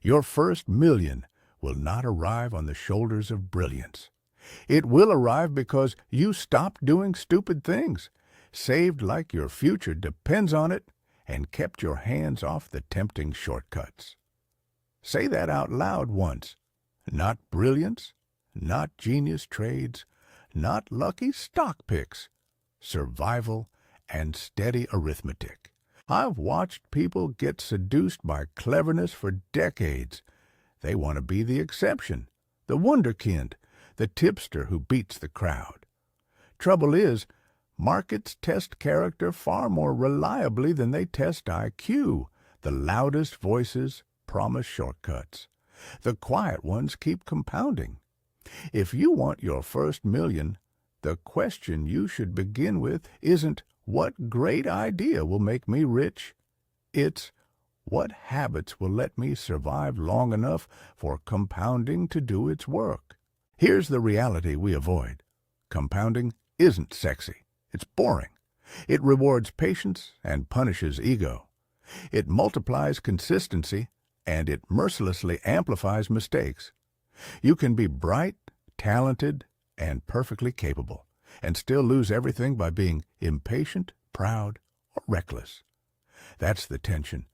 Your first million will not arrive on the shoulders of brilliance. It will arrive because you stopped doing stupid things, saved like your future depends on it, and kept your hands off the tempting shortcuts. Say that out loud once. Not brilliance, not genius trades, not lucky stock picks. Survival and steady arithmetic. I've watched people get seduced by cleverness for decades. They want to be the exception, the wunderkind, the tipster who beats the crowd. Trouble is, markets test character far more reliably than they test IQ. The loudest voices promise shortcuts. The quiet ones keep compounding. If you want your first million, the question you should begin with isn't, what great idea will make me rich? It's, what habits will let me survive long enough for compounding to do its work? Here's the reality we avoid. Compounding isn't sexy. It's boring. It rewards patience and punishes ego. It multiplies consistency, and it mercilessly amplifies mistakes. You can be bright, talented, and perfectly capable, and still lose everything by being impatient, proud, or reckless. That's the tension.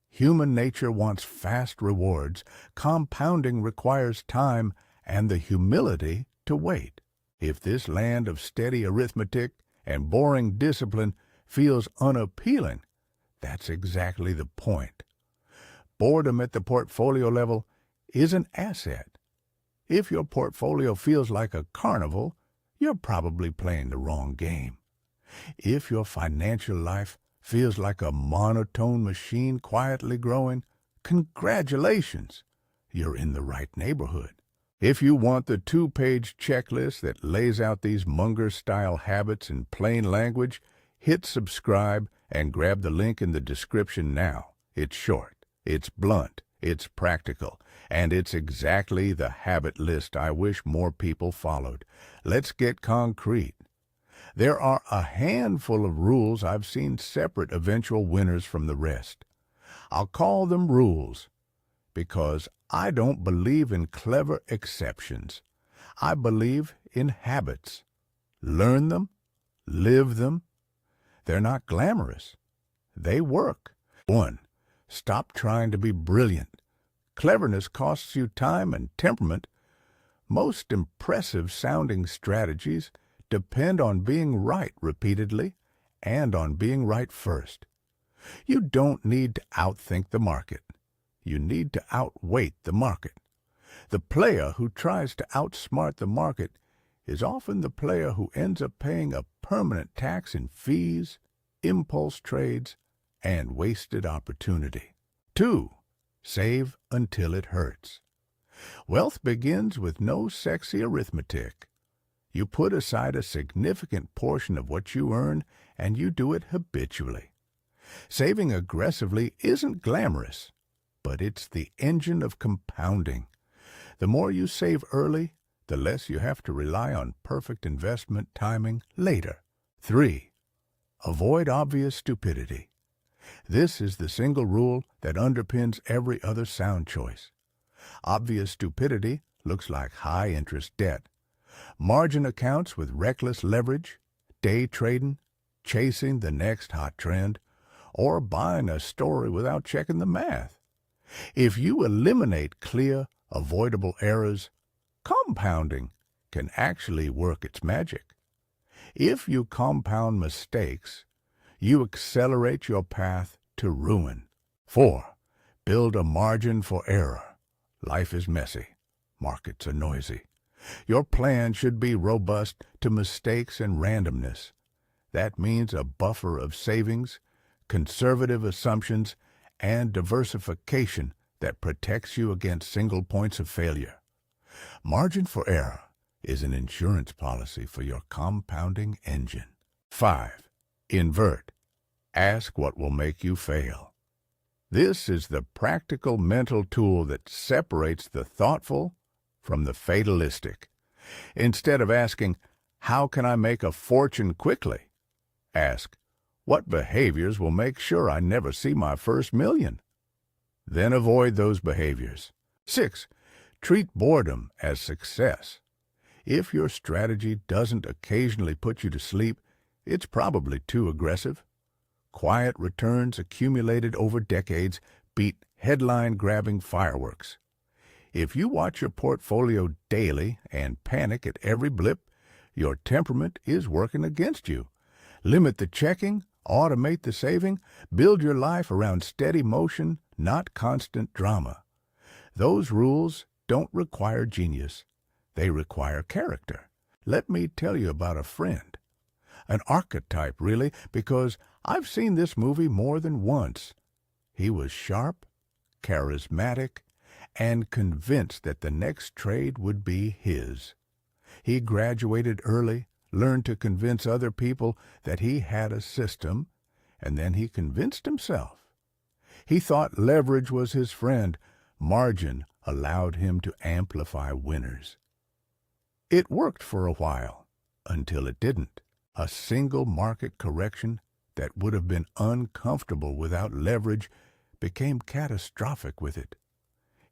Human nature wants fast rewards. Compounding requires time and the humility to wait. If this land of steady arithmetic and boring discipline feels unappealing, that's exactly the point. Boredom at the portfolio level is an asset. If your portfolio feels like a carnival, you're probably playing the wrong game. If your financial life feels like a monotone machine quietly growing, congratulations, you're in the right neighborhood. If you want the 2-page checklist that lays out these Munger-style habits in plain language, hit subscribe and grab the link in the description now. It's short, it's blunt, it's practical, and it's exactly the habit list I wish more people followed. Let's get concrete. There are a handful of rules I've seen separate eventual winners from the rest. I'll call them rules because I don't believe in clever exceptions. I believe in habits. Learn them, live them. They're not glamorous. They work. 1. Stop trying to be brilliant. Cleverness costs you time and temperament. Most impressive-sounding strategies depend on being right repeatedly and on being right first. You don't need to outthink the market. You need to outweight the market. The player who tries to outsmart the market is often the player who ends up paying a permanent tax in fees, impulse trades, and wasted opportunity. 2. Save until it hurts. Wealth begins with no sexy arithmetic. You put aside a significant portion of what you earn, and you do it habitually. Saving aggressively isn't glamorous, but it's the engine of compounding. The more you save early, the less you have to rely on perfect investment timing later. 3. Avoid obvious stupidity. This is the single rule that underpins every other sound choice. Obvious stupidity looks like high-interest debt, margin accounts with reckless leverage, day trading, chasing the next hot trend, or buying a story without checking the math. If you eliminate clear, avoidable errors, compounding can actually work its magic. If you compound mistakes, you accelerate your path to ruin. 4. Build a margin for error. Life is messy. Markets are noisy. Your plan should be robust to mistakes and randomness. That means a buffer of savings, conservative assumptions, and diversification that protects you against single points of failure. Margin for error is an insurance policy for your compounding engine. 5. Invert. Ask what will make you fail. This is the practical mental tool that separates the thoughtful from the fatalistic. Instead of asking, how can I make a fortune quickly? Ask, what behaviors will make sure I never see my first million? Then avoid those behaviors. 6. Treat boredom as success. If your strategy doesn't occasionally put you to sleep, it's probably too aggressive. Quiet returns accumulated over decades beat headline-grabbing fireworks. If you watch your portfolio daily and panic at every blip, your temperament is working against you. Limit the checking, automate the saving, build your life around steady motion, not constant drama. Those rules don't require genius. They require character. Let me tell you about a friend. An archetype, really, because I've seen this movie more than once. He was sharp, charismatic, and convinced that the next trade would be his. He graduated early, learned to convince other people that he had a system, and then he convinced himself. He thought leverage was his friend. Margin allowed him to amplify winners. It worked for a while, until it didn't. A single market correction that would have been uncomfortable without leverage became catastrophic with it.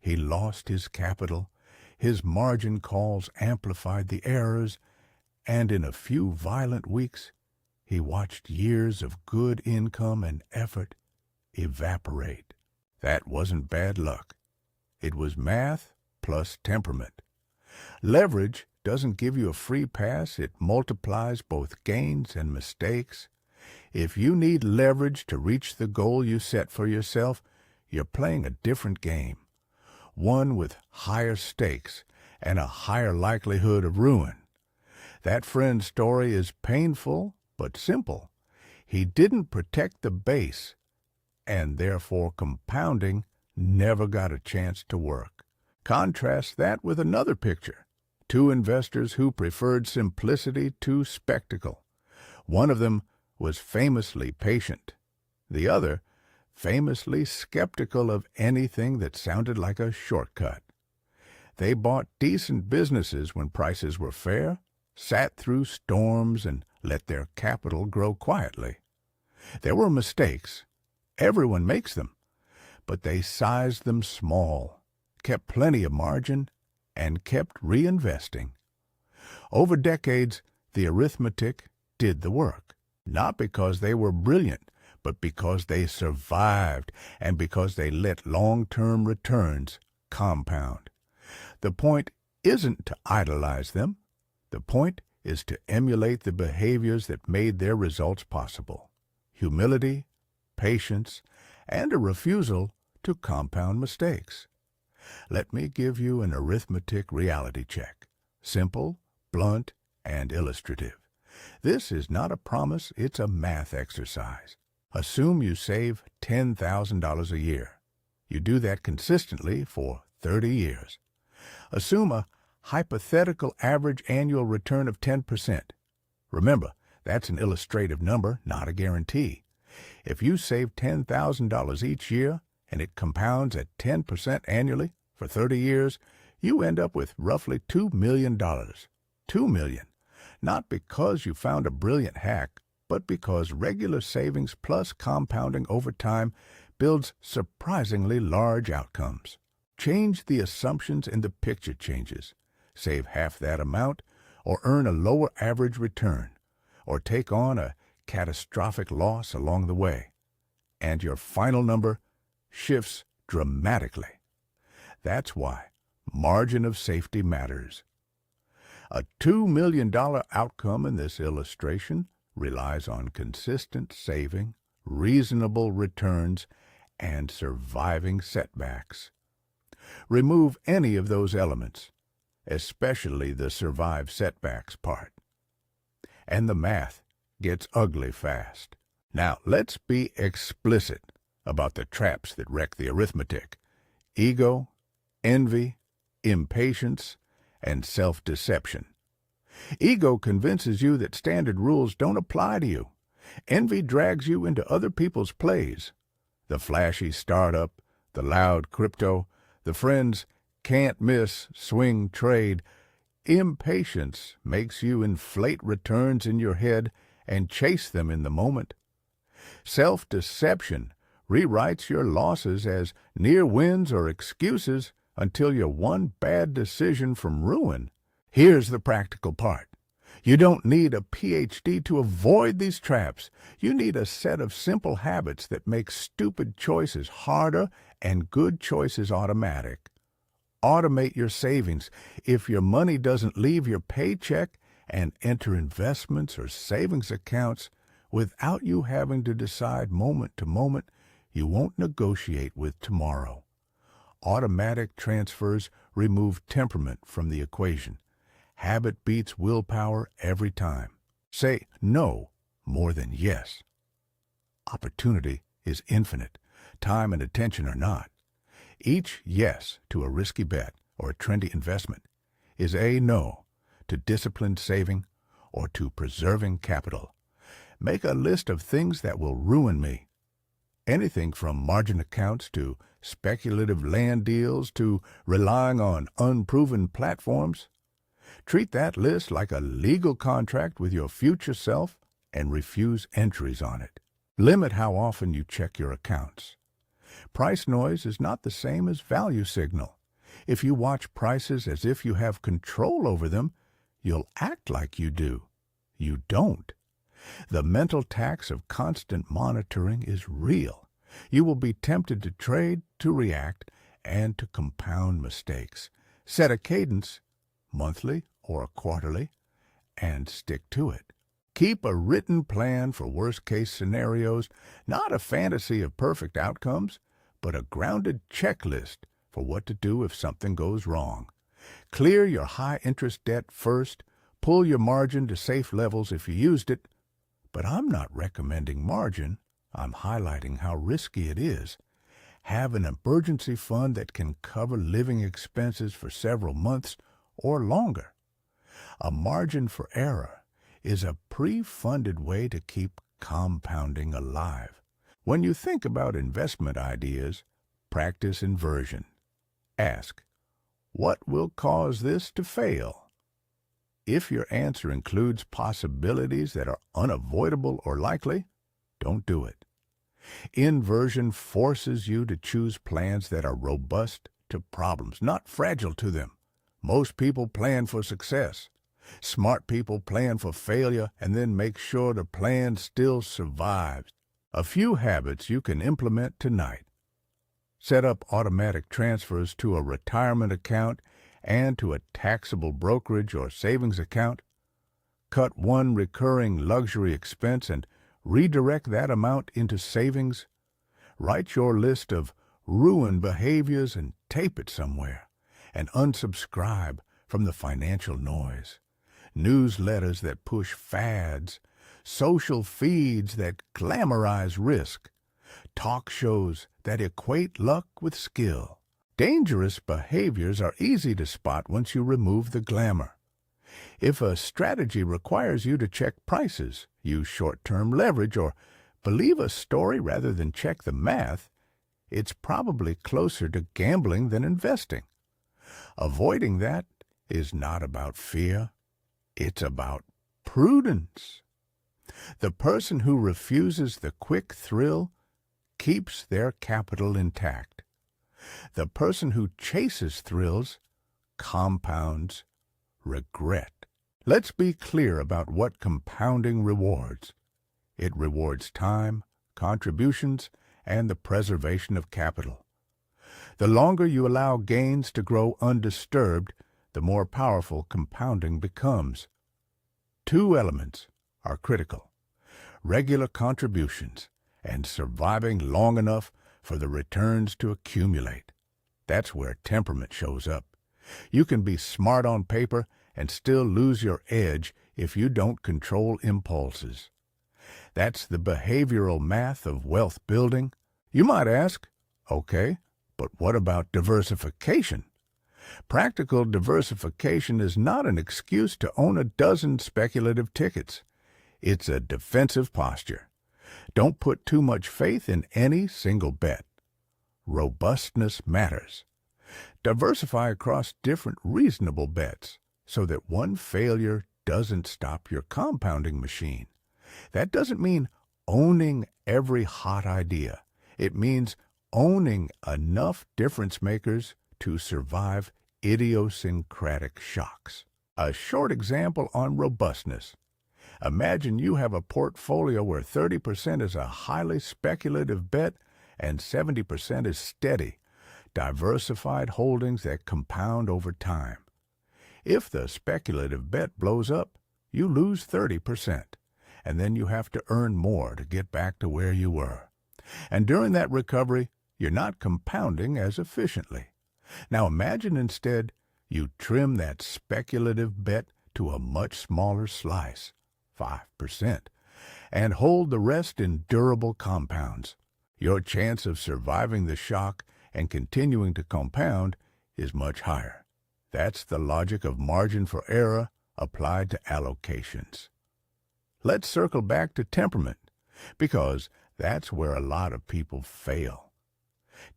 He lost his capital, his margin calls amplified the errors, and in a few violent weeks, he watched years of good income and effort evaporate. That wasn't bad luck. It was math plus temperament. Leverage doesn't give you a free pass. It multiplies both gains and mistakes. If you need leverage to reach the goal you set for yourself, you're playing a different game, one with higher stakes and a higher likelihood of ruin. That friend's story is painful but simple. He didn't protect the base, and therefore compounding never got a chance to work. Contrast that with another picture. Two investors who preferred simplicity to spectacle. One of them was famously patient. The other, famously skeptical of anything that sounded like a shortcut. They bought decent businesses when prices were fair, sat through storms, and let their capital grow quietly. There were mistakes. Everyone makes them. But they sized them small, kept plenty of margin, and kept reinvesting. Over decades, the arithmetic did the work, not because they were brilliant, but because they survived and because they let long-term returns compound. The point isn't to idolize them. The point is to emulate the behaviors that made their results possible. Humility, patience, and a refusal to compound mistakes. Let me give you an arithmetic reality check. Simple, blunt, and illustrative. This is not a promise, it's a math exercise. Assume you save $10,000 a year. You do that consistently for 30 years. Assume a hypothetical average annual return of 10%. Remember, that's an illustrative number, not a guarantee. If you save $10,000 each year and it compounds at 10% annually for 30 years, you end up with roughly $2 million. $2 million. Not because you found a brilliant hack, but because regular savings plus compounding over time builds surprisingly large outcomes. Change the assumptions and the picture changes. Save half that amount, or earn a lower average return, or take on a catastrophic loss along the way, and your final number shifts dramatically. That's why margin of safety matters. A $2 million outcome in this illustration relies on consistent saving, reasonable returns, and surviving setbacks. Remove any of those elements, especially the survive setbacks part, and the math gets ugly fast. Now, let's be explicit about the traps that wreck the arithmetic. Ego, envy, impatience, and self-deception. Ego convinces you that standard rules don't apply to you. Envy drags you into other people's plays. The flashy startup, the loud crypto, the friend's can't-miss swing trade. Impatience makes you inflate returns in your head and chase them in the moment. Self-deception rewrites your losses as near wins or excuses until you're one bad decision from ruin. Here's the practical part. You don't need a PhD to avoid these traps. You need a set of simple habits that make stupid choices harder and good choices automatic. Automate your savings. If your money doesn't leave your paycheck, and enter investments or savings accounts without you having to decide moment to moment, you won't negotiate with tomorrow. Automatic transfers remove temperament from the equation. Habit beats willpower every time. Say no more than yes. Opportunity is infinite. Time and attention are not. Each yes to a risky bet or a trendy investment is a no to disciplined saving or to preserving capital. Make a list of things that will ruin me. Anything from margin accounts to speculative land deals to relying on unproven platforms. Treat that list like a legal contract with your future self and refuse entries on it. Limit how often you check your accounts. Price noise is not the same as value signal. If you watch prices as if you have control over them, you'll act like you do. You don't. The mental tax of constant monitoring is real. You will be tempted to trade, to react, and to compound mistakes. Set a cadence, monthly or quarterly, and stick to it. Keep a written plan for worst-case scenarios, not a fantasy of perfect outcomes, but a grounded checklist for what to do if something goes wrong. Clear your high-interest debt first. Pull your margin to safe levels if you used it. But I'm not recommending margin. I'm highlighting how risky it is. Have an emergency fund that can cover living expenses for several months or longer. A margin for error is a pre-funded way to keep compounding alive. When you think about investment ideas, practice inversion. Ask, what will cause this to fail? If your answer includes possibilities that are unavoidable or likely, don't do it. Inversion forces you to choose plans that are robust to problems, not fragile to them. Most people plan for success. Smart people plan for failure and then make sure the plan still survives. A few habits you can implement tonight. Set up automatic transfers to a retirement account and to a taxable brokerage or savings account. Cut one recurring luxury expense and redirect that amount into savings. Write your list of ruined behaviors and tape it somewhere. And unsubscribe from the financial noise. Newsletters that push fads. Social feeds that glamorize risk. Talk shows that equate luck with skill. Dangerous behaviors are easy to spot once you remove the glamour. If a strategy requires you to check prices, use short-term leverage, or believe a story rather than check the math, it's probably closer to gambling than investing. Avoiding that is not about fear. It's about prudence. The person who refuses the quick thrill keeps their capital intact. The person who chases thrills compounds regret. Let's be clear about what compounding rewards. It rewards time, contributions, and the preservation of capital. The longer you allow gains to grow undisturbed, the more powerful compounding becomes. Two elements are critical: regular contributions and surviving long enough for the returns to accumulate. That's where temperament shows up. You can be smart on paper and still lose your edge if you don't control impulses. That's the behavioral math of wealth building. You might ask, okay, but what about diversification? Practical diversification is not an excuse to own a dozen speculative tickets. It's a defensive posture. Don't put too much faith in any single bet. Robustness matters. Diversify across different reasonable bets so that one failure doesn't stop your compounding machine. That doesn't mean owning every hot idea. It means owning enough difference makers to survive idiosyncratic shocks. A short example on robustness. Imagine you have a portfolio where 30% is a highly speculative bet and 70% is steady, diversified holdings that compound over time. If the speculative bet blows up, you lose 30%, and then you have to earn more to get back to where you were. And during that recovery, you're not compounding as efficiently. Now imagine instead you trim that speculative bet to a much smaller slice, 5%, and hold the rest in durable compounds. Your chance of surviving the shock and continuing to compound is much higher. That's the logic of margin for error applied to allocations. Let's circle back to temperament, because that's where a lot of people fail.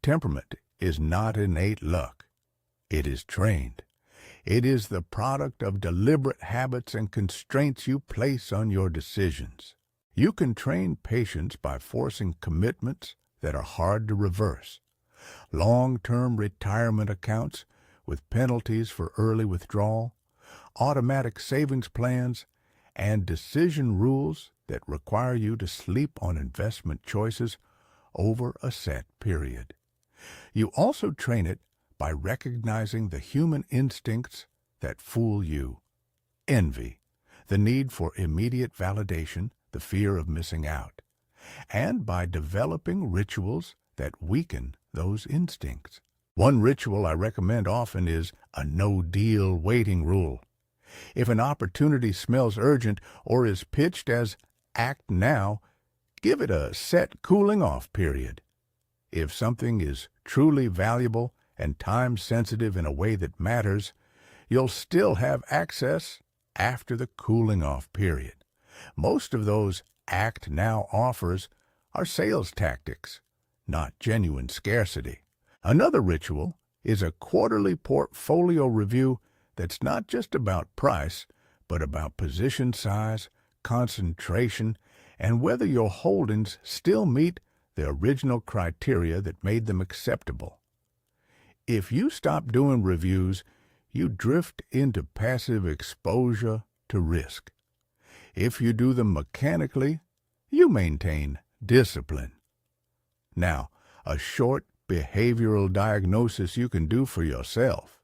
Temperament is not innate luck. It is trained. It is the product of deliberate habits and constraints you place on your decisions. You can train patience by forcing commitments that are hard to reverse. Long-term retirement accounts with penalties for early withdrawal, automatic savings plans, and decision rules that require you to sleep on investment choices over a set period. You also train it by recognizing the human instincts that fool you. Envy, the need for immediate validation, the fear of missing out, and by developing rituals that weaken those instincts. One ritual I recommend often is a no-deal waiting rule. If an opportunity smells urgent or is pitched as act now, give it a set cooling-off period. If something is truly valuable and time-sensitive in a way that matters, you'll still have access after the cooling-off period. Most of those act now offers are sales tactics, not genuine scarcity. Another ritual is a quarterly portfolio review that's not just about price, but about position size, concentration, and whether your holdings still meet the original criteria that made them acceptable. If you stop doing reviews, you drift into passive exposure to risk. If you do them mechanically, you maintain discipline. Now, a short behavioral diagnosis you can do for yourself.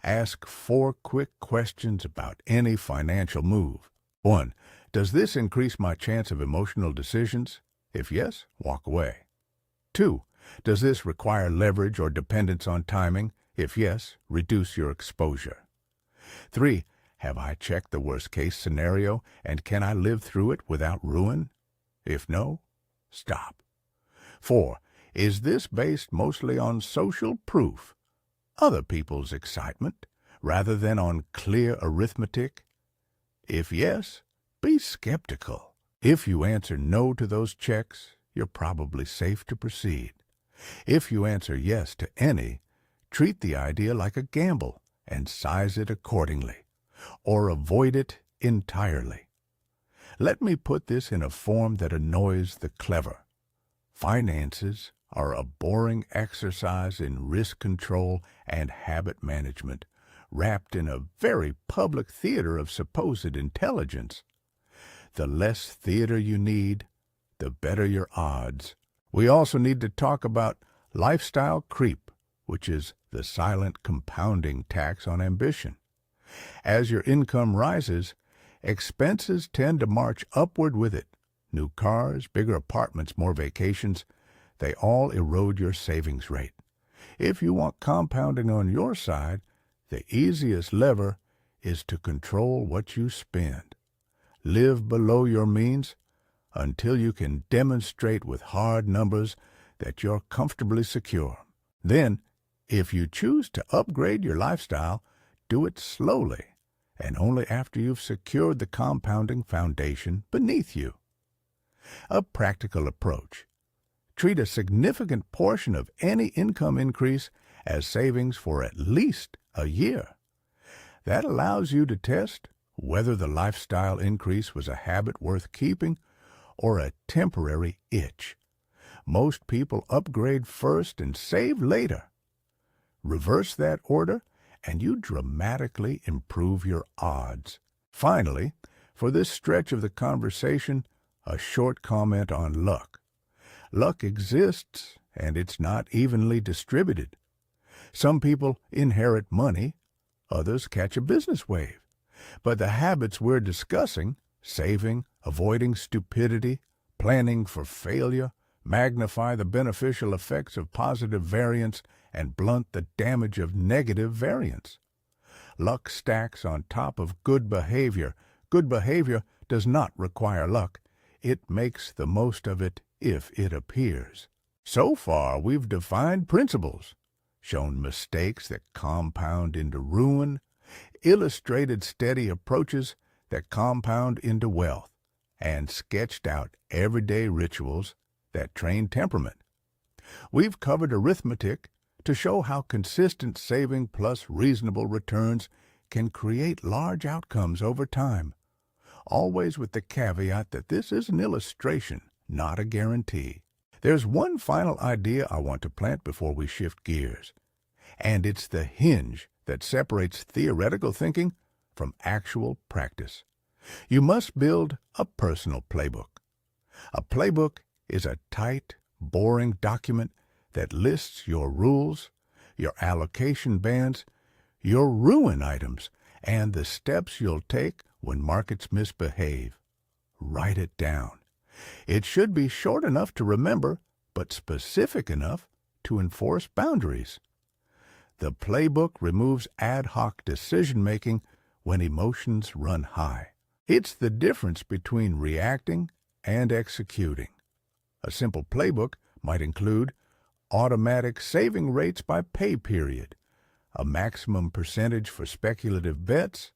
Ask 4 quick questions about any financial move. 1. Does this increase my chance of emotional decisions? If yes, walk away. 2. Does this require leverage or dependence on timing? If yes, reduce your exposure. 3. Have I checked the worst-case scenario, and can I live through it without ruin? If no, stop. 4. Is this based mostly on social proof, other people's excitement, rather than on clear arithmetic? If yes, be skeptical. If you answer no to those checks, you're probably safe to proceed. If you answer yes to any, treat the idea like a gamble and size it accordingly, or avoid it entirely. Let me put this in a form that annoys the clever. Finances are a boring exercise in risk control and habit management, wrapped in a very public theater of supposed intelligence. The less theater you need, the better your odds. We also need to talk about lifestyle creep, which is the silent compounding tax on ambition. As your income rises, expenses tend to march upward with it. New cars, bigger apartments, more vacations, they all erode your savings rate. If you want compounding on your side, the easiest lever is to control what you spend. Live below your means until you can demonstrate with hard numbers that you're comfortably secure. Then, if you choose to upgrade your lifestyle, do it slowly and only after you've secured the compounding foundation beneath you. A practical approach. Treat a significant portion of any income increase as savings for at least a year. That allows you to test whether the lifestyle increase was a habit worth keeping or a temporary itch. Most people upgrade first and save later. Reverse that order, and you dramatically improve your odds. Finally, for this stretch of the conversation, a short comment on luck. Luck exists, and it's not evenly distributed. Some people inherit money, others catch a business wave. But the habits we're discussing, saving, avoiding stupidity, planning for failure, magnify the beneficial effects of positive variance, and blunt the damage of negative variance. Luck stacks on top of good behavior. Good behavior does not require luck. It makes the most of it if it appears. So far, we've defined principles, shown mistakes that compound into ruin, illustrated steady approaches that compound into wealth, and sketched out everyday rituals that train temperament. We've covered arithmetic to show how consistent saving plus reasonable returns can create large outcomes over time, always with the caveat that this is an illustration, not a guarantee. There's one final idea I want to plant before we shift gears, and it's the hinge that separates theoretical thinking from actual practice. You must build a personal playbook. A playbook is a tight, boring document that lists your rules, your allocation bands, your ruin items, and the steps you'll take when markets misbehave. Write it down. It should be short enough to remember, but specific enough to enforce boundaries. The playbook removes ad hoc decision-making when emotions run high. It's the difference between reacting and executing. A simple playbook might include automatic saving rates by pay period, a maximum percentage for speculative bets,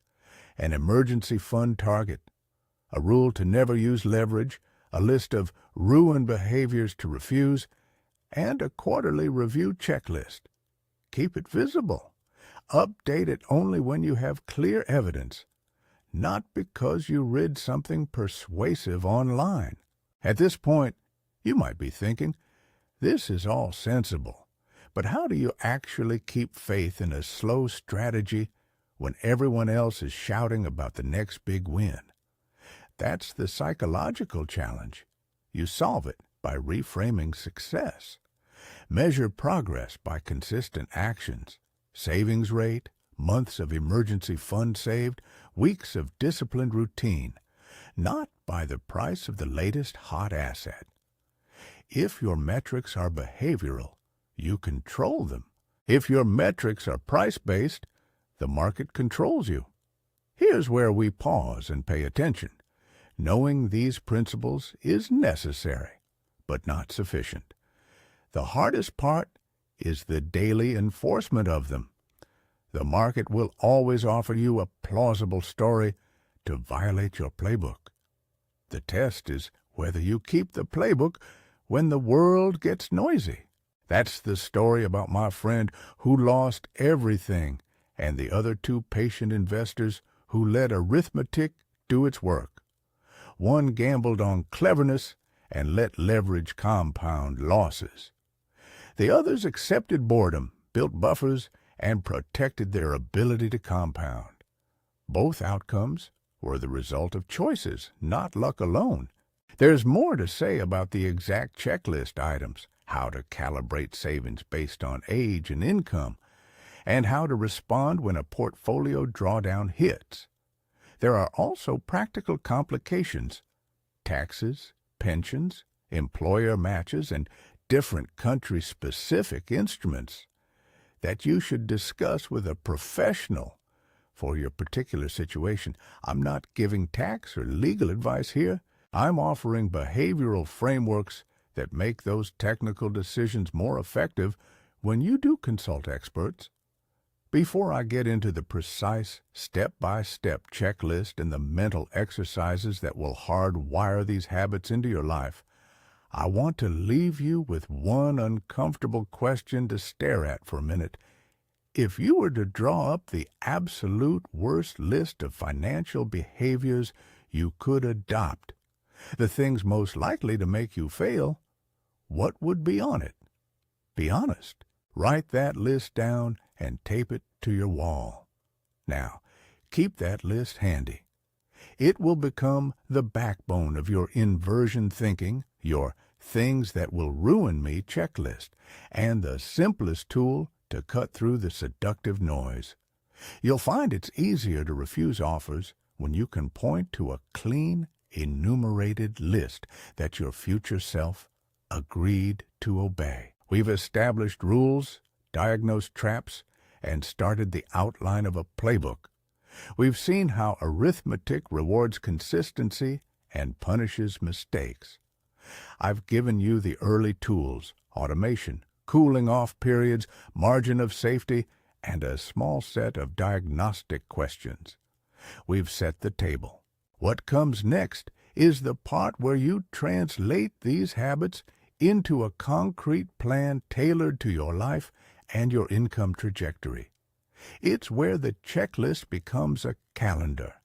an emergency fund target, a rule to never use leverage, a list of ruin behaviors to refuse, and a quarterly review checklist. Keep it visible. Update it only when you have clear evidence, not because you read something persuasive online. At this point, you might be thinking, this is all sensible, but how do you actually keep faith in a slow strategy when everyone else is shouting about the next big win? That's the psychological challenge. You solve it by reframing success. Measure progress by consistent actions, savings rate, months of emergency fund saved, weeks of disciplined routine, not by the price of the latest hot asset. If your metrics are behavioral, you control them. If your metrics are price-based, the market controls you. Here's where we pause and pay attention. Knowing these principles is necessary, but not sufficient. The hardest part is the daily enforcement of them. The market will always offer you a plausible story to violate your playbook. The test is whether you keep the playbook when the world gets noisy. That's the story about my friend who lost everything and the other two patient investors who let arithmetic do its work. One gambled on cleverness and let leverage compound losses. The others accepted boredom, built buffers, and protected their ability to compound. Both outcomes were the result of choices, not luck alone. There's more to say about the exact checklist items, how to calibrate savings based on age and income, and how to respond when a portfolio drawdown hits. There are also practical complications, taxes, pensions, employer matches, and different country-specific instruments that you should discuss with a professional for your particular situation. I'm not giving tax or legal advice here. I'm offering behavioral frameworks that make those technical decisions more effective when you do consult experts. Before I get into the precise step-by-step checklist and the mental exercises that will hardwire these habits into your life, I want to leave you with one uncomfortable question to stare at for a minute. If you were to draw up the absolute worst list of financial behaviors you could adopt, the things most likely to make you fail, what would be on it? Be honest. Write that list down and tape it to your wall. Now, keep that list handy. It will become the backbone of your inversion thinking, your things that will ruin me checklist, and the simplest tool to cut through the seductive noise. You'll find it's easier to refuse offers when you can point to a clean, enumerated list that your future self agreed to obey. We've established rules, diagnosed traps, and started the outline of a playbook. We've seen how arithmetic rewards consistency and punishes mistakes. I've given you the early tools, automation, cooling off periods, margin of safety, and a small set of diagnostic questions. We've set the table. What comes next is the part where you translate these habits into a concrete plan tailored to your life and your income trajectory. It's where the checklist becomes a calendar,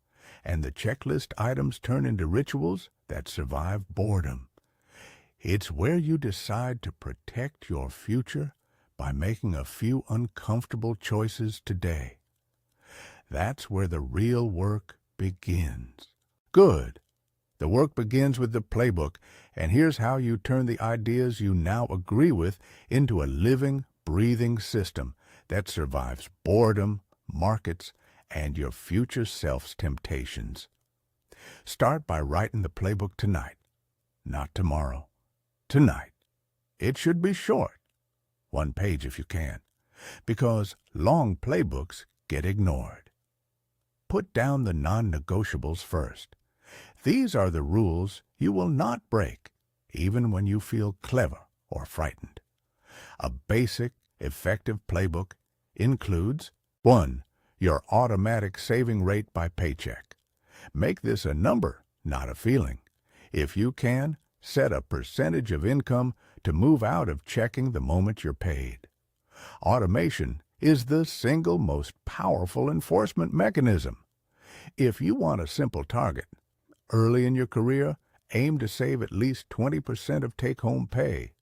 and the checklist items turn into rituals that survive boredom. It's where you decide to protect your future by making a few uncomfortable choices today. That's where the real work begins. Good. The work begins with the playbook, and here's how you turn the ideas you now agree with into a living, breathing system that survives boredom, markets, and your future self's temptations. Start by writing the playbook tonight, not tomorrow. Tonight. It should be short, 1 page if you can, because long playbooks get ignored. Put down the non-negotiables first. These are the rules you will not break, even when you feel clever or frightened. A basic, effective playbook includes 1. Your automatic saving rate by paycheck. Make this a number, not a feeling. If you can, set a percentage of income to move out of checking the moment you're paid. Automation is the single most powerful enforcement mechanism. If you want a simple target, early in your career, aim to save at least 20% of take-home pay.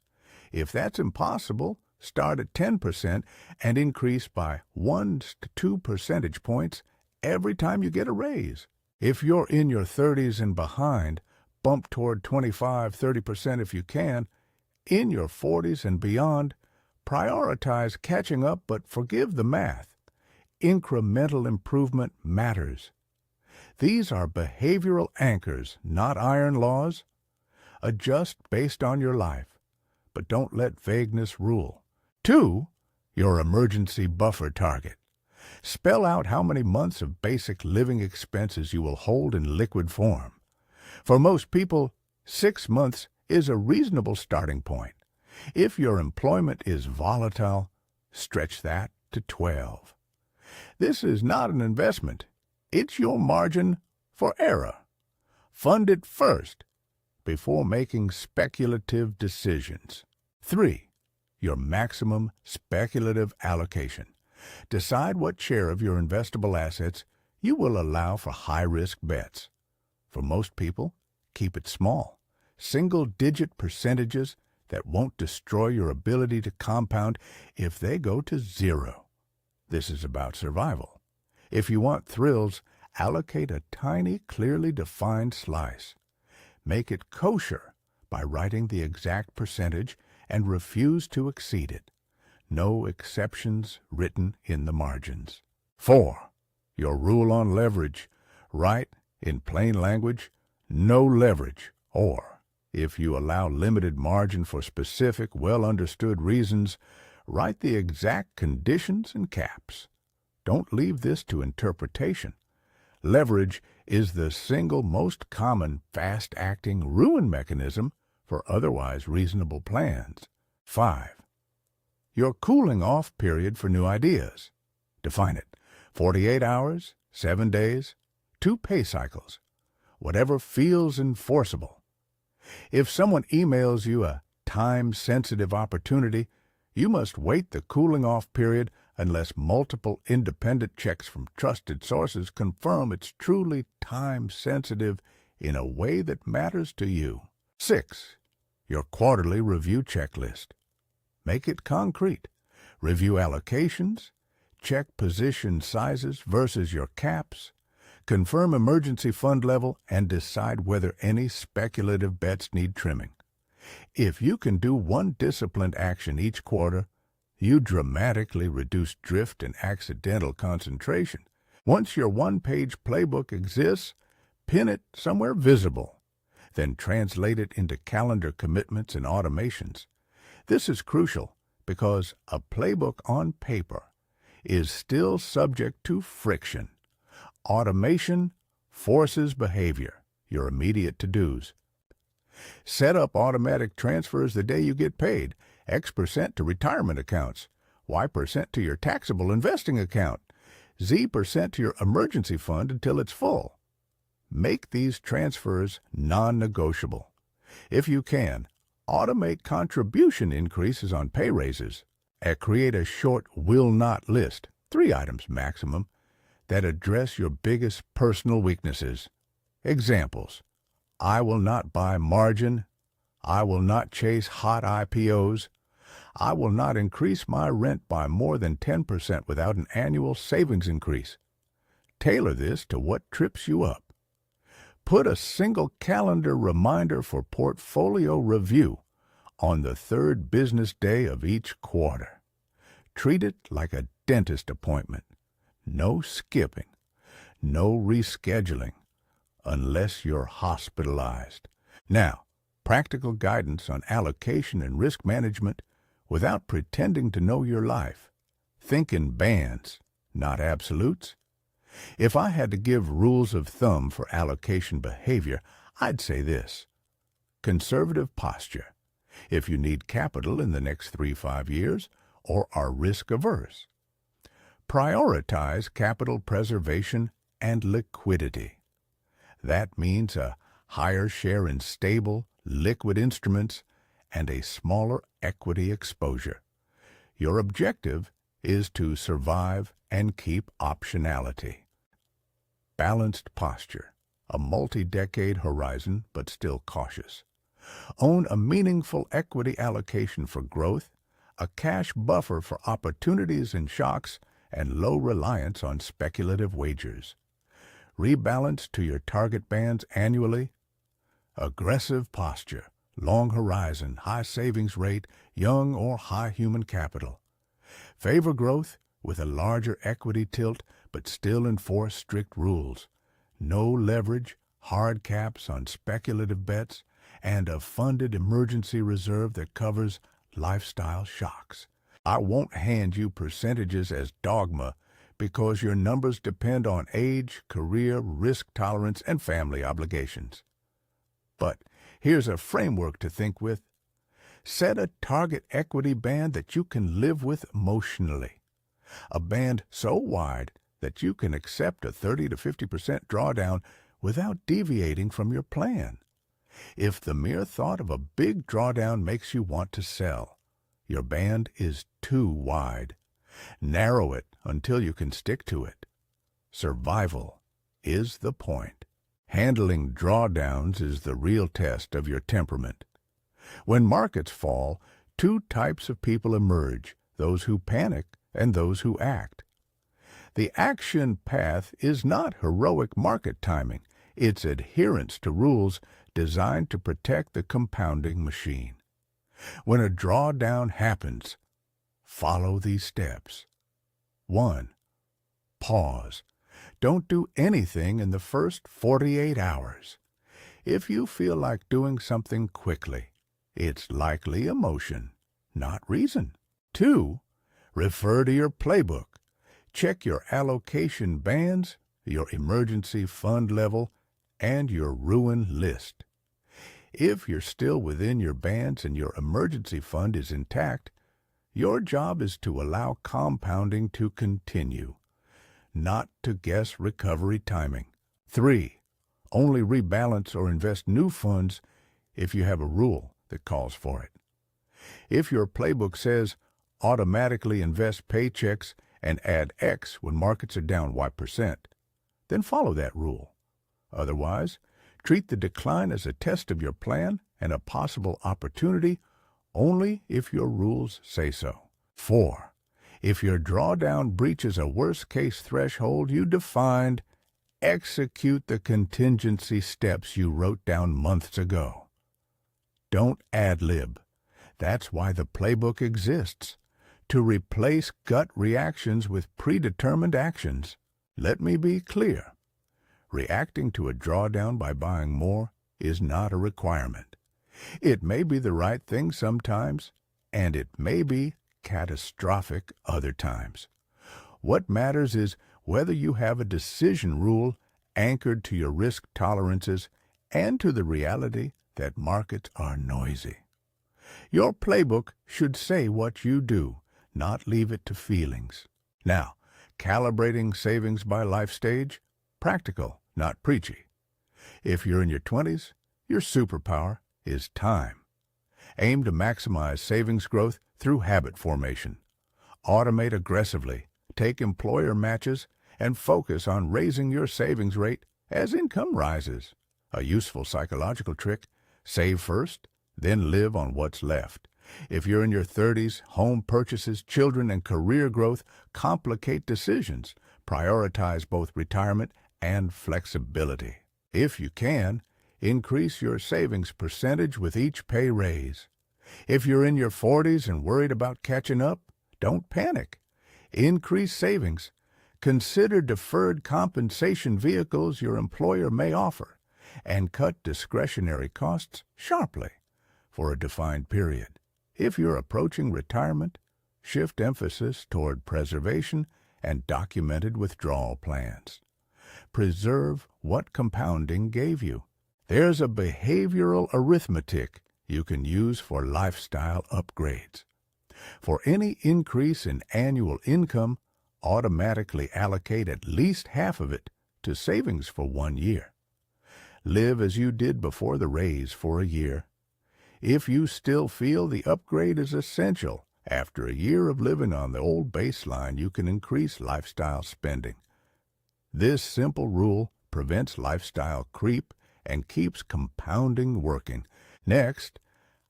If that's impossible, start at 10% and increase by 1 to 2 percentage points every time you get a raise. If you're in your 30s and behind, bump toward 25-30% if you can. In your 40s and beyond, prioritize catching up but forgive the math. Incremental improvement matters. These are behavioral anchors, not iron laws. Adjust based on your life, but don't let vagueness rule. 2. Your emergency buffer target. Spell out how many months of basic living expenses you will hold in liquid form. For most people, 6 months is a reasonable starting point. If your employment is volatile, stretch that to 12. This is not an investment. It's your margin for error. Fund it first before making speculative decisions. 3. Your maximum speculative allocation. Decide what share of your investable assets you will allow for high-risk bets. For most people, keep it small, single-digit percentages that won't destroy your ability to compound if they go to 0. This is about survival. If you want thrills, allocate a tiny, clearly defined slice. Make it kosher by writing the exact percentage and refuse to exceed it. No exceptions written in the margins. 4. Your rule on leverage. Write, in plain language, no leverage, or, if you allow limited margin for specific, well-understood reasons, write the exact conditions and caps. Don't leave this to interpretation. Leverage is the single most common fast-acting ruin mechanism for otherwise reasonable plans. 5. Your cooling-off period for new ideas. Define it. 48 hours, 7 days, 2 pay cycles. Whatever feels enforceable. If someone emails you a time-sensitive opportunity, you must wait the cooling-off period unless multiple independent checks from trusted sources confirm it's truly time-sensitive in a way that matters to you. 6. your quarterly review checklist. Make it concrete. Review allocations, check position sizes versus your caps, confirm emergency fund level, and decide whether any speculative bets need trimming. If you can do one disciplined action each quarter, you dramatically reduce drift and accidental concentration. Once your one-page playbook exists, pin it somewhere visible. Then translate it into calendar commitments and automations. This is crucial because a playbook on paper is still subject to friction. Automation forces behavior, your immediate to-dos. Set up automatic transfers the day you get paid, X% to retirement accounts, Y% to your taxable investing account, Z% to your emergency fund until it's full. Make these transfers non-negotiable. If you can, automate contribution increases on pay raises. Create a short will not list, 3 items maximum, that address your biggest personal weaknesses. Examples: I will not buy margin. I will not chase hot IPOs. I will not increase my rent by more than 10% without an annual savings increase. Tailor this to what trips you up. Put a single calendar reminder for portfolio review on the 3rd business day of each quarter. Treat it like a dentist appointment. No skipping, no rescheduling, unless you're hospitalized. Now, practical guidance on allocation and risk management without pretending to know your life. Think in bands, not absolutes. If I had to give rules of thumb for allocation behavior, I'd say this: conservative posture, if you need capital in the next 3-5 years or are risk-averse. Prioritize capital preservation and liquidity. That means a higher share in stable, liquid instruments and a smaller equity exposure. Your objective is to survive and keep optionality. Balanced posture, a multi-decade horizon but still cautious. Own a meaningful equity allocation for growth, a cash buffer for opportunities and shocks, and low reliance on speculative wagers. Rebalance to your target bands annually. Aggressive posture, long horizon, high savings rate, young or high human capital. Favor growth with a larger equity tilt, but still enforce strict rules. No leverage, hard caps on speculative bets, and a funded emergency reserve that covers lifestyle shocks. I won't hand you percentages as dogma because your numbers depend on age, career, risk tolerance, and family obligations. But here's a framework to think with. Set a target equity band that you can live with emotionally. A band so wide that you can accept a 30 to 50% drawdown without deviating from your plan. If the mere thought of a big drawdown makes you want to sell, your band is too wide. Narrow it until you can stick to it. Survival is the point. Handling drawdowns is the real test of your temperament. When markets fall, 2 types of people emerge, those who panic and those who act. The action path is not heroic market timing. It's adherence to rules designed to protect the compounding machine. When a drawdown happens, follow these steps. 1. Pause. Don't do anything in the first 48 hours. If you feel like doing something quickly, it's likely emotion, not reason. 2. Refer to your playbook. Check your allocation bands, your emergency fund level, and your ruin list. If you're still within your bands and your emergency fund is intact, your job is to allow compounding to continue, not to guess recovery timing. 3. Only rebalance or invest new funds if you have a rule that calls for it. If your playbook says automatically invest paychecks and add X when markets are down Y%, then follow that rule. Otherwise, treat the decline as a test of your plan and a possible opportunity only if your rules say so. 4. If your drawdown breaches a worst-case threshold you defined, execute the contingency steps you wrote down months ago. Don't ad-lib. That's why the playbook exists, to replace gut reactions with predetermined actions. Let me be clear. Reacting to a drawdown by buying more is not a requirement. It may be the right thing sometimes, and it may be catastrophic other times. What matters is whether you have a decision rule anchored to your risk tolerances and to the reality that markets are noisy. Your playbook should say what you do, not leave it to feelings. Now, calibrating savings by life stage, practical, not preachy. If you're in your 20s, your superpower is time. Aim to maximize savings growth through habit formation. Automate aggressively, take employer matches, and focus on raising your savings rate as income rises. A useful psychological trick: save first, then live on what's left. If you're in your 30s, home purchases, children, and career growth complicate decisions. Prioritize both retirement and flexibility. If you can, increase your savings percentage with each pay raise. If you're in your 40s and worried about catching up, don't panic. Increase savings. Consider deferred compensation vehicles your employer may offer, and cut discretionary costs sharply for a defined period. If you're approaching retirement, shift emphasis toward preservation and documented withdrawal plans. Preserve what compounding gave you. There's a behavioral arithmetic you can use for lifestyle upgrades. For any increase in annual income, automatically allocate at least half of it to savings for 1 year. Live as you did before the raise for a year. If you still feel the upgrade is essential, after a year of living on the old baseline, you can increase lifestyle spending. This simple rule prevents lifestyle creep and keeps compounding working. Next,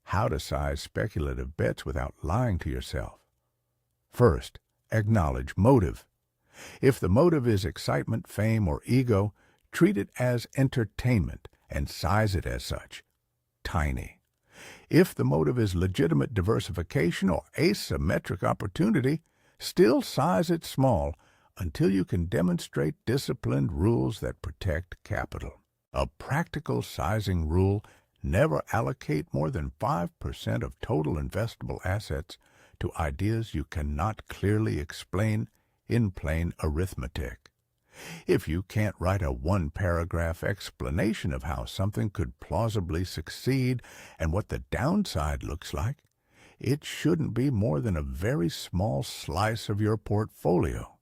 how to size speculative bets without lying to yourself. First, acknowledge motive. If the motive is excitement, fame, or ego, treat it as entertainment and size it as such. Tiny. If the motive is legitimate diversification or asymmetric opportunity, still size it small until you can demonstrate disciplined rules that protect capital. A practical sizing rule: never allocate more than 5% of total investable assets to ideas you cannot clearly explain in plain arithmetic. If you can't write a one-paragraph explanation of how something could plausibly succeed and what the downside looks like, it shouldn't be more than a very small slice of your portfolio.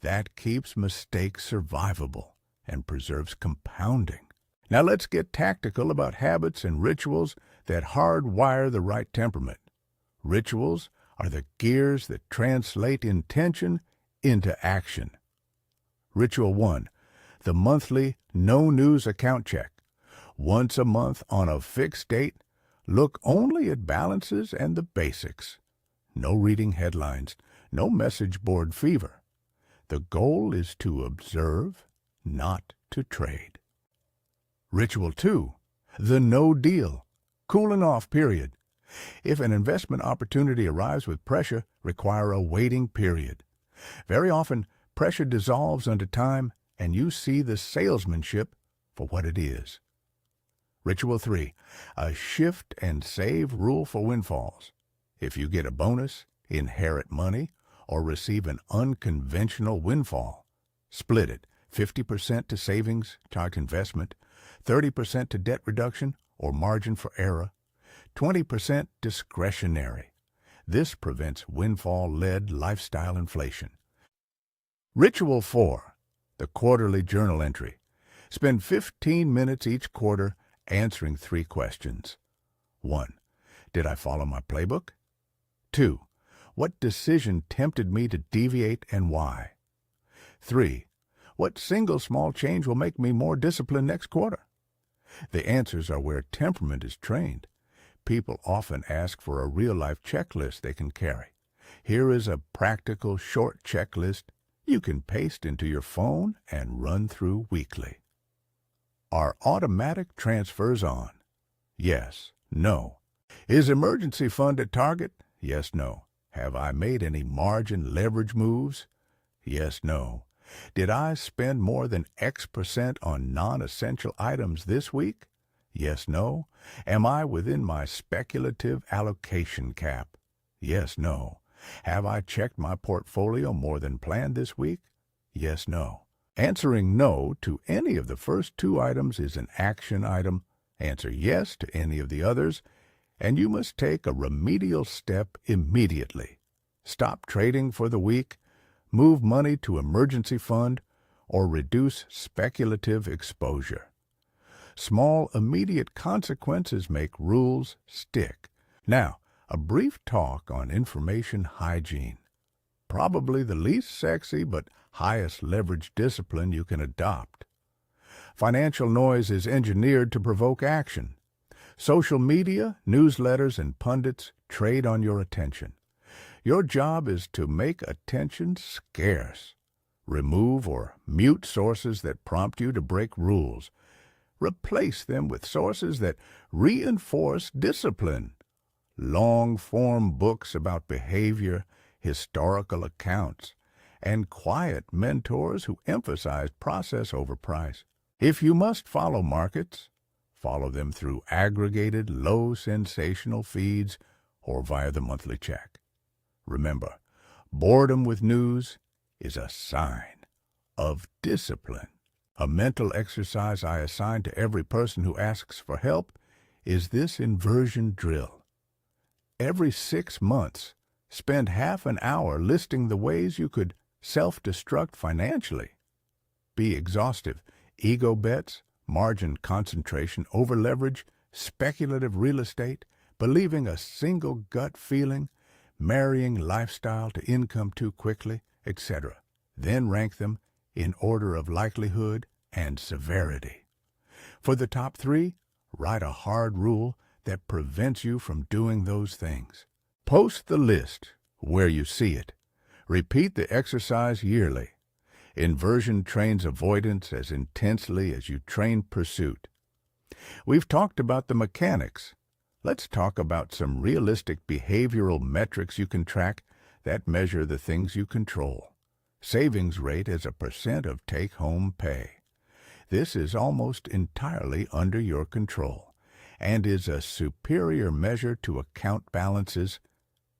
That keeps mistakes survivable and preserves compounding. Now let's get tactical about habits and rituals that hardwire the right temperament. Rituals are the gears that translate intention into action. Ritual 1. The monthly no-news account check. Once a month on a fixed date, look only at balances and the basics. No reading headlines, no message board fever. The goal is to observe, not to trade. Ritual 2. The no deal, cooling off period. If an investment opportunity arrives with pressure, require a waiting period. Very often, pressure dissolves under time, and you see the salesmanship for what it is. Ritual 3. A shift and save rule for windfalls. If you get a bonus, inherit money, or receive an unconventional windfall, split it 50% to savings, target investment, 30% to debt reduction or margin for error, 20% discretionary. This prevents windfall-led lifestyle inflation. Ritual 4. The quarterly journal entry. Spend 15 minutes each quarter answering 3 questions. 1. Did I follow my playbook? 2. What decision tempted me to deviate and why? 3. What single small change will make me more disciplined next quarter? The answers are where temperament is trained. People often ask for a real-life checklist they can carry. Here is a practical, short checklist you can paste into your phone and run through weekly. Are automatic transfers on? Yes, no. Is emergency fund at target? Yes, no. Have I made any margin leverage moves? Yes, no. Did I spend more than X% on non-essential items this week? Yes, no. Am I within my speculative allocation cap? Yes, no. Have I checked my portfolio more than planned this week? Yes, no. Answering no to any of the first two items is an action item. Answer yes to any of the others, and you must take a remedial step immediately. Stop trading for the week, move money to emergency fund, or reduce speculative exposure. Small, immediate consequences make rules stick. Now, a brief talk on information hygiene. Probably the least sexy but highest leverage discipline you can adopt. Financial noise is engineered to provoke action. Social media, newsletters, and pundits trade on your attention. Your job is to make attention scarce. Remove or mute sources that prompt you to break rules. Replace them with sources that reinforce discipline. Long-form books about behavior, historical accounts, and quiet mentors who emphasize process over price. If you must follow markets, follow them through aggregated, low-sensational feeds or via the monthly check. Remember, boredom with news is a sign of discipline. A mental exercise I assign to every person who asks for help is this inversion drill. Every 6 months, spend half an hour listing the ways you could self-destruct financially. Be exhaustive. Ego bets, margin concentration, over-leverage, speculative real estate, believing a single gut feeling, marrying lifestyle to income too quickly, etc. Then rank them in order of likelihood and severity. For the top 3, write a hard rule that prevents you from doing those things. Post the list where you see it. Repeat the exercise yearly. Inversion trains avoidance as intensely as you train pursuit. We've talked about the mechanics. Let's talk about some realistic behavioral metrics you can track that measure the things you control. Savings rate as a percent of take-home pay. This is almost entirely under your control and is a superior measure to account balances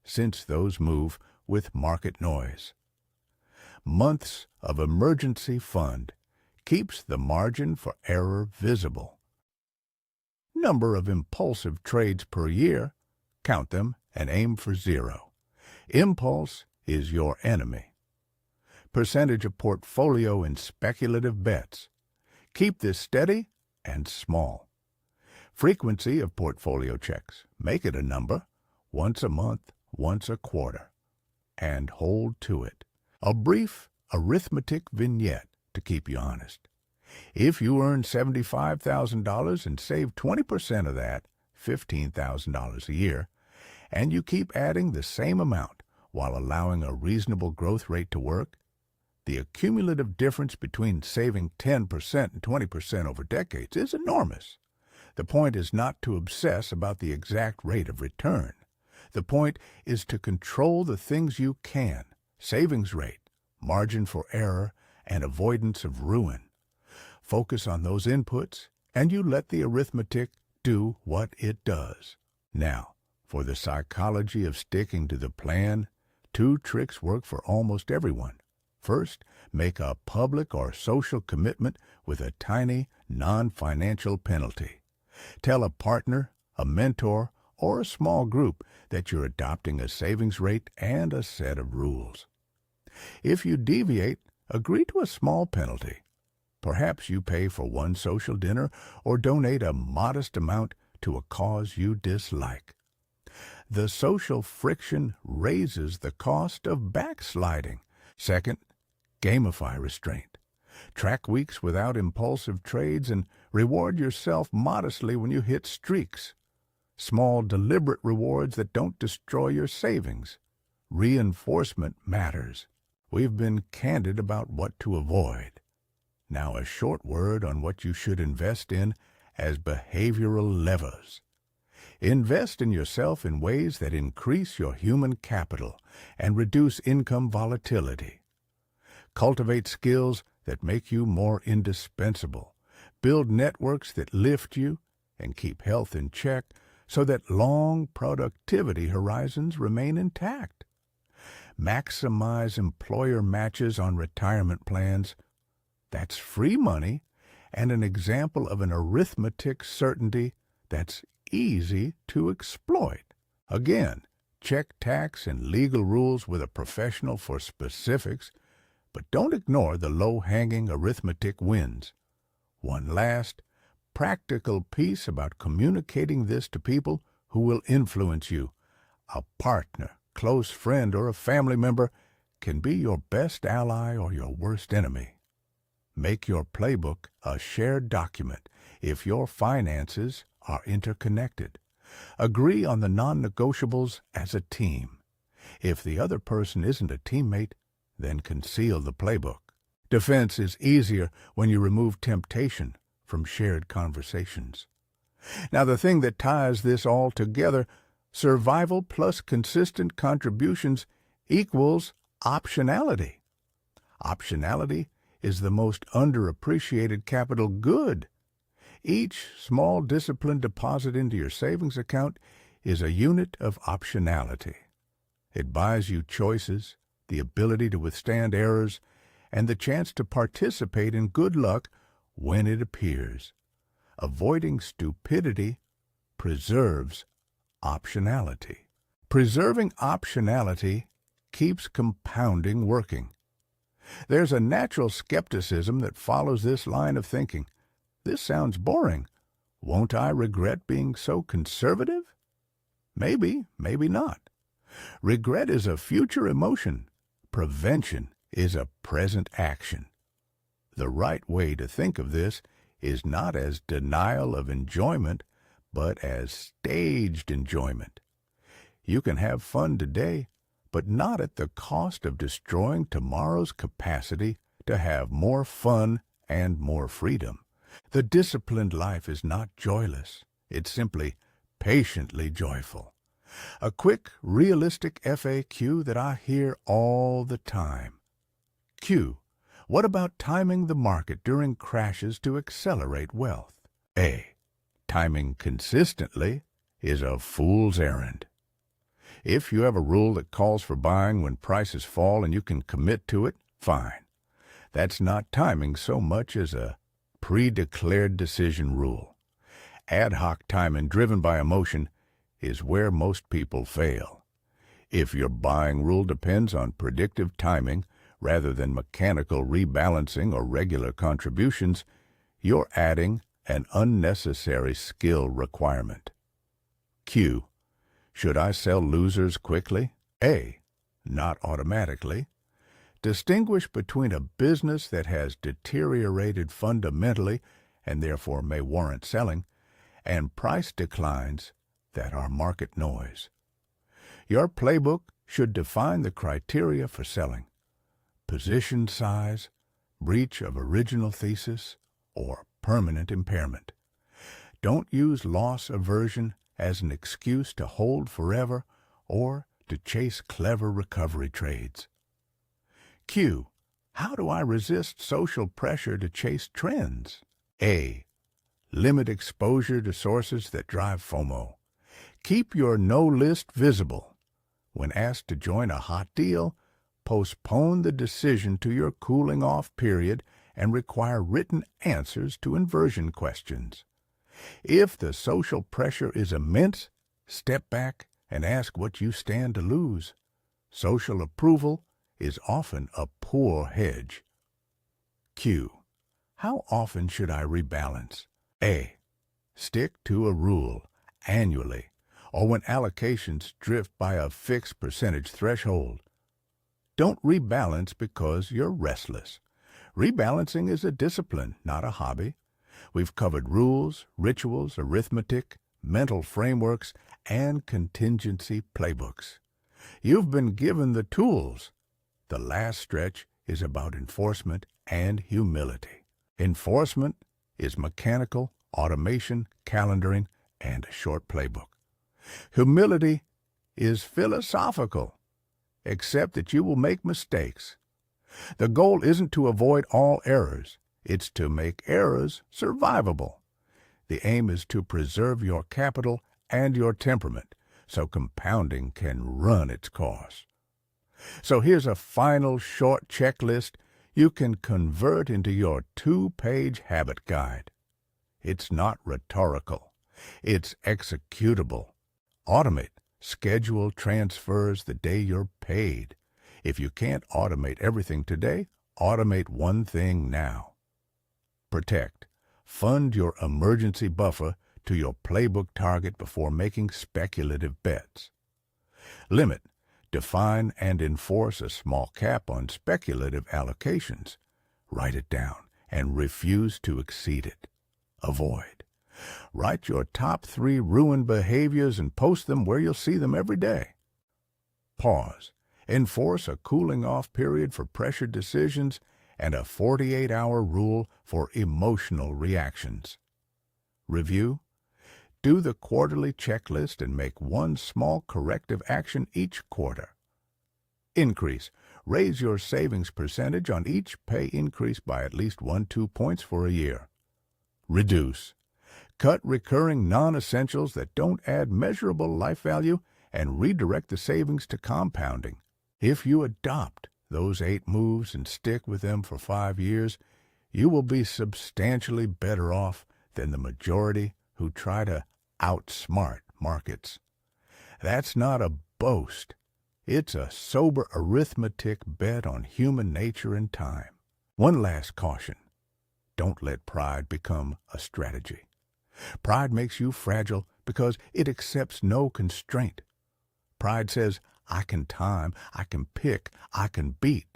since those move with market noise. Months of emergency fund keeps the margin for error visible. Number of impulsive trades per year, count them and aim for 0. Impulse is your enemy. Percentage of portfolio in speculative bets. Keep this steady and small. Frequency of portfolio checks. Make it a number, once a month, once a quarter, and hold to it. A brief arithmetic vignette to keep you honest. If you earn $75,000 and save 20% of that, $15,000 a year, and you keep adding the same amount while allowing a reasonable growth rate to work, the accumulative difference between saving 10% and 20% over decades is enormous. The point is not to obsess about the exact rate of return. The point is to control the things you can: savings rate, margin for error, and avoidance of ruin. Focus on those inputs, and you let the arithmetic do what it does. Now, for the psychology of sticking to the plan, 2 tricks work for almost everyone. First, make a public or social commitment with a tiny, non-financial penalty. Tell a partner, a mentor, or a small group that you're adopting a savings rate and a set of rules. If you deviate, agree to a small penalty. Perhaps you pay for one social dinner or donate a modest amount to a cause you dislike. The social friction raises the cost of backsliding. Second, gamify restraint. Track weeks without impulsive trades and reward yourself modestly when you hit streaks. Small, deliberate rewards that don't destroy your savings. Reinforcement matters. We've been candid about what to avoid. Now a short word on what you should invest in as behavioral levers. Invest in yourself in ways that increase your human capital and reduce income volatility. Cultivate skills that make you more indispensable. Build networks that lift you and keep health in check so that long productivity horizons remain intact. Maximize employer matches on retirement plans. That's free money and an example of an arithmetic certainty that's easy to exploit. Again, check tax and legal rules with a professional for specifics, but don't ignore the low-hanging arithmetic wins. One last, practical piece about communicating this to people who will influence you. A partner, close friend, or a family member can be your best ally or your worst enemy. Make your playbook a shared document if your finances are interconnected. Agree on the non-negotiables as a team. If the other person isn't a teammate, then conceal the playbook. Defense is easier when you remove temptation from shared conversations. Now, the thing that ties this all together, survival plus consistent contributions equals optionality. Optionality is the most underappreciated capital good. Each small disciplined deposit into your savings account is a unit of optionality. It buys you choices, the ability to withstand errors, and the chance to participate in good luck when it appears. Avoiding stupidity preserves optionality. Preserving optionality keeps compounding working. There's a natural skepticism that follows this line of thinking. This sounds boring. Won't I regret being so conservative? Maybe, maybe not. Regret is a future emotion. Prevention is a present action. The right way to think of this is not as denial of enjoyment, but as staged enjoyment. You can have fun today, but not at the cost of destroying tomorrow's capacity to have more fun and more freedom. The disciplined life is not joyless. It's simply patiently joyful. A quick, realistic FAQ that I hear all the time. Q. What about timing the market during crashes to accelerate wealth? A. Timing consistently is a fool's errand. If you have a rule that calls for buying when prices fall and you can commit to it, fine. That's not timing so much as a pre-declared decision rule. Ad hoc timing driven by emotion is where most people fail. If your buying rule depends on predictive timing rather than mechanical rebalancing or regular contributions, you're adding an unnecessary skill requirement. Q. Should I sell losers quickly? A. Not automatically. Distinguish between a business that has deteriorated fundamentally and therefore may warrant selling, and price declines that are market noise. Your playbook should define the criteria for selling: position size, breach of original thesis, or permanent impairment. Don't use loss aversion as an excuse to hold forever or to chase clever recovery trades. Q. How do I resist social pressure to chase trends? A. Limit exposure to sources that drive FOMO. Keep your no list visible. When asked to join a hot deal, postpone the decision to your cooling off period and require written answers to inversion questions. If the social pressure is immense, step back and ask what you stand to lose. Social approval is often a poor hedge. Q. How often should I rebalance? A. Stick to a rule annually or when allocations drift by a fixed percentage threshold. Don't rebalance because you're restless. Rebalancing is a discipline, not a hobby. We've covered rules, rituals, arithmetic, mental frameworks, and contingency playbooks. You've been given the tools. The last stretch is about enforcement and humility. Enforcement is mechanical, automation, calendaring, and a short playbook. Humility is philosophical. Accept that you will make mistakes. The goal isn't to avoid all errors. It's to make errors survivable. The aim is to preserve your capital and your temperament so compounding can run its course. So here's a final short checklist you can convert into your 2-page habit guide. It's not rhetorical. It's executable. Automate. Schedule transfers the day you're paid. If you can't automate everything today, automate one thing now. Protect. Fund your emergency buffer to your playbook target before making speculative bets. Limit. Define and enforce a small cap on speculative allocations. Write it down and refuse to exceed it. Avoid. Write your top 3 ruined behaviors and post them where you'll see them every day. Pause. Enforce a cooling-off period for pressured decisions and a 48-hour rule for emotional reactions. Review. Do the quarterly checklist and make one small corrective action each quarter. Increase. Raise your savings percentage on each pay increase by at least 1-2 points for a year. Reduce. Cut recurring non-essentials that don't add measurable life value and redirect the savings to compounding. If you adopt those 8 moves and stick with them for 5 years, you will be substantially better off than the majority who try to outsmart markets. That's not a boast. It's a sober arithmetic bet on human nature and time. One last caution. Don't let pride become a strategy. Pride makes you fragile because it accepts no constraint. Pride says, I can time, I can pick, I can beat.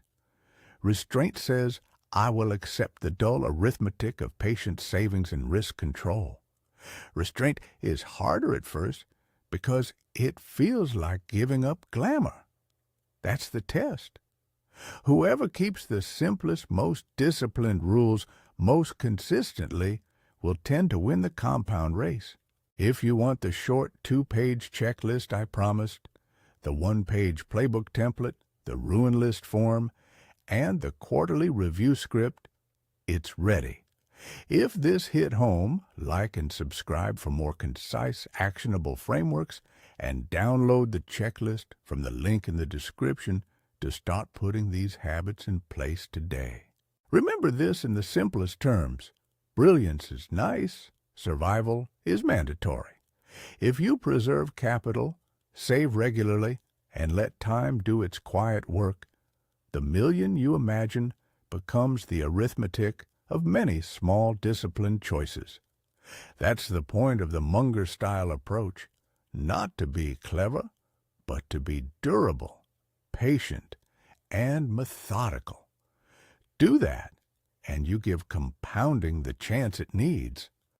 Restraint says, I will accept the dull arithmetic of patient savings and risk control. Restraint is harder at first because it feels like giving up glamour. That's the test. Whoever keeps the simplest, most disciplined rules most consistently will tend to win the compound race. If you want the short 2-page checklist I promised, the 1-page playbook template, the ruin list form, and the quarterly review script, it's ready. If this hit home, like and subscribe for more concise, actionable frameworks, and download the checklist from the link in the description to start putting these habits in place today. Remember this in the simplest terms. Brilliance is nice, survival is mandatory. If you preserve capital, save regularly, and let time do its quiet work, the million you imagine becomes the arithmetic of many small disciplined choices. That's the point of the Munger-style approach, not to be clever, but to be durable, patient, and methodical. Do that, and you give compounding the chance it needs.